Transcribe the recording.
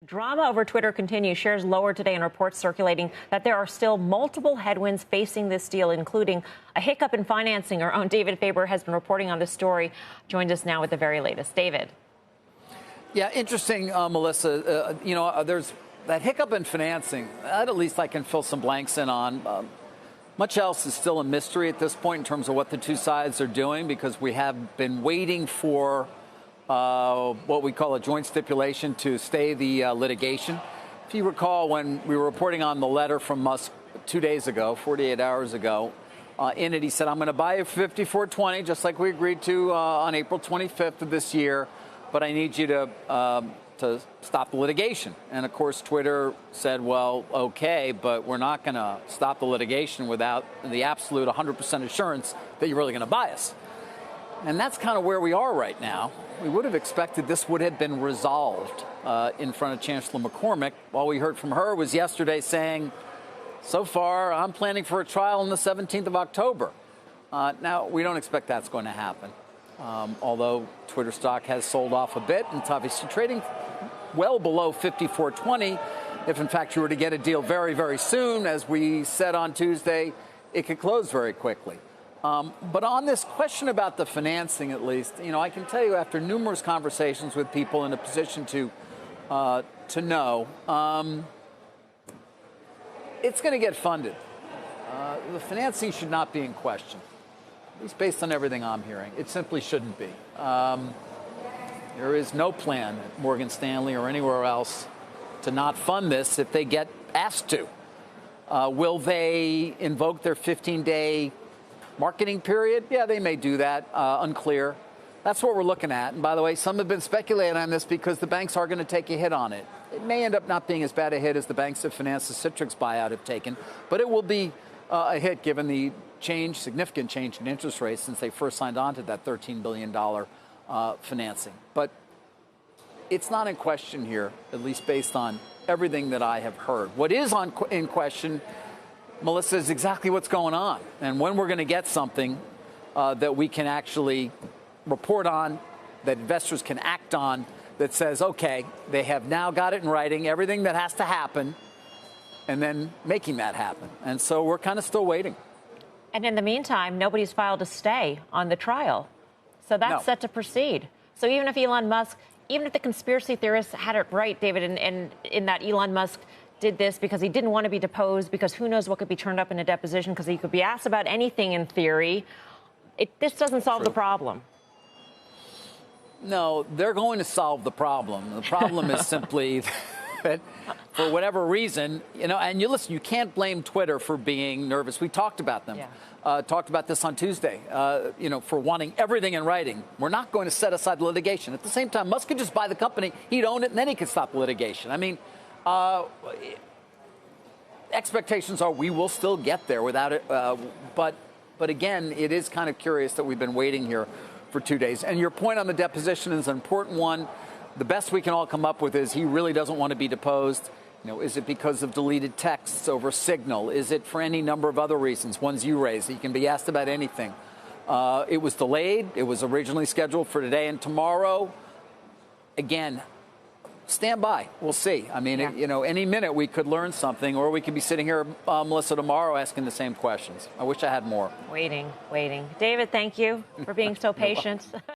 Drama over Twitter continues. Shares lower today in reports circulating that there are still multiple headwinds facing this deal, including a hiccup in financing. Our own David Faber has been reporting on this story. Joins us now with the very latest. David. Yeah, interesting, Melissa. There's that hiccup in financing. That at least I can fill some blanks in on. Much else is still a mystery at this point in terms of what the two sides are doing, because we have been waiting for what we call a joint stipulation to stay the litigation. If you recall, when we were reporting on the letter from Musk 2 days ago, 48 hours ago, in it he said, I'm going to buy you $54.20, just like we agreed to on April 25th of this year, but I need you to stop the litigation. And, of course, Twitter said, well, okay, but we're not going to stop the litigation without the absolute 100% assurance that you're really going to buy us. And that's kind of where we are right now. We would have expected this would have been resolved in front of Chancellor McCormick. All we heard from her was yesterday saying, so far, I'm planning for a trial on the 17th of October. Now, we don't expect that's going to happen. Although Twitter stock has sold off a bit, and it's obviously trading well below $54.20. If, in fact, you were to get a deal very, very soon, as we said on Tuesday, it could close very quickly. But on this question about the financing, at least, I can tell you after numerous conversations with people in a position to know, it's going to get funded. The financing should not be in question, at least based on everything I'm hearing. It simply shouldn't be. There is no plan at Morgan Stanley or anywhere else to not fund this if they get asked to. Will they invoke their 15-day marketing period? Yeah, they may do that. Unclear. That's what we're looking at. And by the way, some have been speculating on this because the banks are going to take a hit on it. It may end up not being as bad a hit as the banks that financed the Citrix buyout have taken, but it will be a hit given the significant change in interest rates since they first signed on to that $13 billion financing. But it's not in question here, at least based on everything that I have heard. What is in question, Melissa, is exactly what's going on and when we're going to get something that we can actually report on, that investors can act on, that says, okay, they have now got it in writing, everything that has to happen, and then making that happen. And so we're kind of still waiting. And in the meantime, nobody's filed a stay on the trial. So that's set to proceed. So even if Elon Musk, even if the conspiracy theorists had it right, David, and in that Elon Musk did this because he didn't want to be deposed, because who knows what could be turned up in a deposition, because he could be asked about anything in theory, this doesn't solve the problem. No, they're going to solve the problem. The problem is simply that for whatever reason, and you can't blame Twitter for being nervous. We talked about them. Yeah. Talked about this on Tuesday, for wanting everything in writing. We're not going to set aside the litigation. At the same time, Musk could just buy the company, he'd own it, and then he could stop the litigation. I mean, expectations are we will still get there without it. But again, it is kind of curious that we've been waiting here for 2 days. And your point on the deposition is an important one. The best we can all come up with is he really doesn't want to be deposed. Is it because of deleted texts over Signal? Is it for any number of other reasons, ones you raised? He can be asked about anything. It was delayed. It was originally scheduled for today and tomorrow. Again, stand by. We'll see. I mean, any minute we could learn something, or we could be sitting here, Melissa, tomorrow asking the same questions. I wish I had more. Waiting. David, thank you for being so patient.